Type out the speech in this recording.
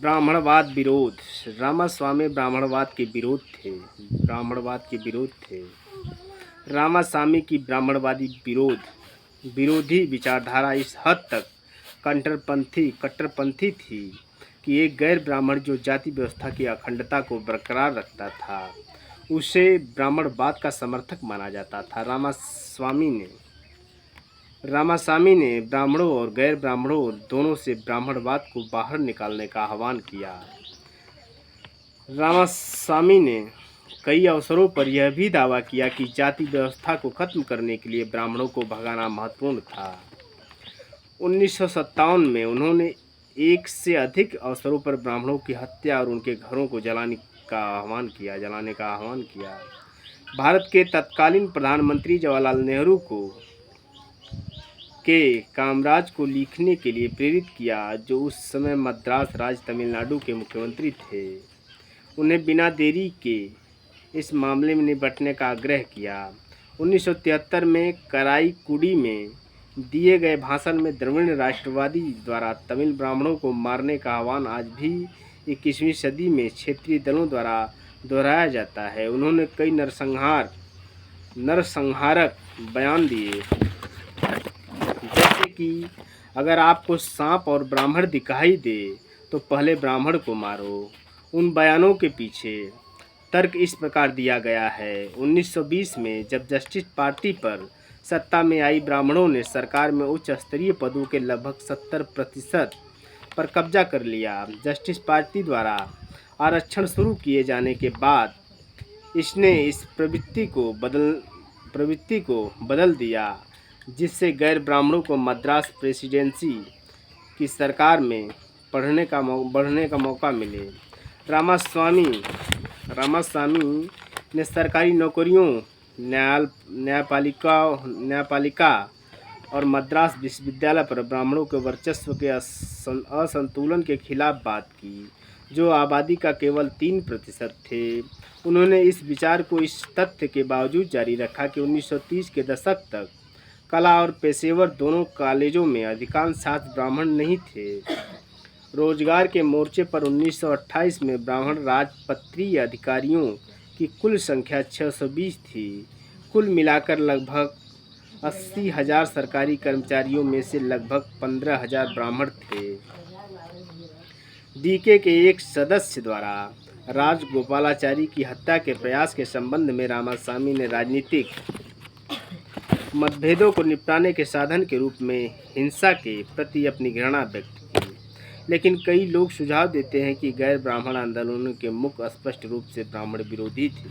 ब्राह्मणवाद विरोध। रामास्वामी ब्राह्मणवाद के विरोध थे। रामास्वामी की ब्राह्मणवादी विरोधी विचारधारा इस हद तक कट्टरपंथी थी कि एक गैर ब्राह्मण जो जाति व्यवस्था की अखंडता को बरकरार रखता था उसे ब्राह्मणवाद का समर्थक माना जाता था। रामास्वामी ने ब्राह्मणों और गैर ब्राह्मणों दोनों से ब्राह्मणवाद को बाहर निकालने का आह्वान किया। रामास्वामी ने कई अवसरों पर यह भी दावा किया कि जाति व्यवस्था को खत्म करने के लिए ब्राह्मणों को भगाना महत्वपूर्ण था। 1957 में उन्होंने एक से अधिक अवसरों पर ब्राह्मणों की हत्या और उनके घरों को जलाने का आह्वान किया। भारत के तत्कालीन प्रधानमंत्री जवाहरलाल नेहरू के कामराज को लिखने के लिए प्रेरित किया, जो उस समय मद्रास राज्य तमिलनाडु के मुख्यमंत्री थे। उन्हें बिना देरी के इस मामले में निपटने का आग्रह किया। 1973 में कराईकुडी में दिए गए भाषण में द्रविड़ राष्ट्रवादी द्वारा तमिल ब्राह्मणों को मारने का आह्वान आज भी 21वीं सदी में क्षेत्रीय दलों द्वारा दोहराया जाता है। उन्होंने कई नरसंहारक बयान दिए, जैसे कि अगर आपको सांप और ब्राह्मण दिखाई दे तो पहले ब्राह्मण को मारो। उन बयानों के पीछे तर्क इस प्रकार दिया गया है। 1920 में जब जस्टिस पार्टी पर सत्ता में आई, ब्राह्मणों ने सरकार में उच्च स्तरीय पदों के लगभग 70% पर कब्जा कर लिया। जस्टिस पार्टी द्वारा आरक्षण शुरू किए जाने के बाद इसने इस प्रवृत्ति को बदल दिया, जिससे गैर ब्राह्मणों को मद्रास प्रेसिडेंसी की सरकार में बढ़ने का मौका मिले। रामास्वामी ने सरकारी नौकरियों, न्यायपालिका और मद्रास विश्वविद्यालय पर ब्राह्मणों के वर्चस्व के असंतुलन के खिलाफ बात की, जो आबादी का केवल 3% थे। उन्होंने इस विचार को इस तथ्य के बावजूद जारी रखा कि 1930 के दशक तक कला और पेशेवर दोनों कॉलेजों में अधिकांश छात्र ब्राह्मण नहीं थे। रोजगार के मोर्चे पर 1928 में ब्राह्मण राजपत्रीय अधिकारियों की कुल संख्या 620 थी। कुल मिलाकर लगभग 80,000 सरकारी कर्मचारियों में से लगभग 15,000 ब्राह्मण थे। डीके के एक सदस्य द्वारा राजगोपालाचारी की हत्या के प्रयास के संबंध में रामास्वामी ने राजनीतिक मतभेदों को निपटाने के साधन के रूप में हिंसा के प्रति अपनी घृणा व्यक्त की, लेकिन कई लोग सुझाव देते हैं कि गैर ब्राह्मण आंदोलनों के मुख स्पष्ट रूप से ब्राह्मण विरोधी थे।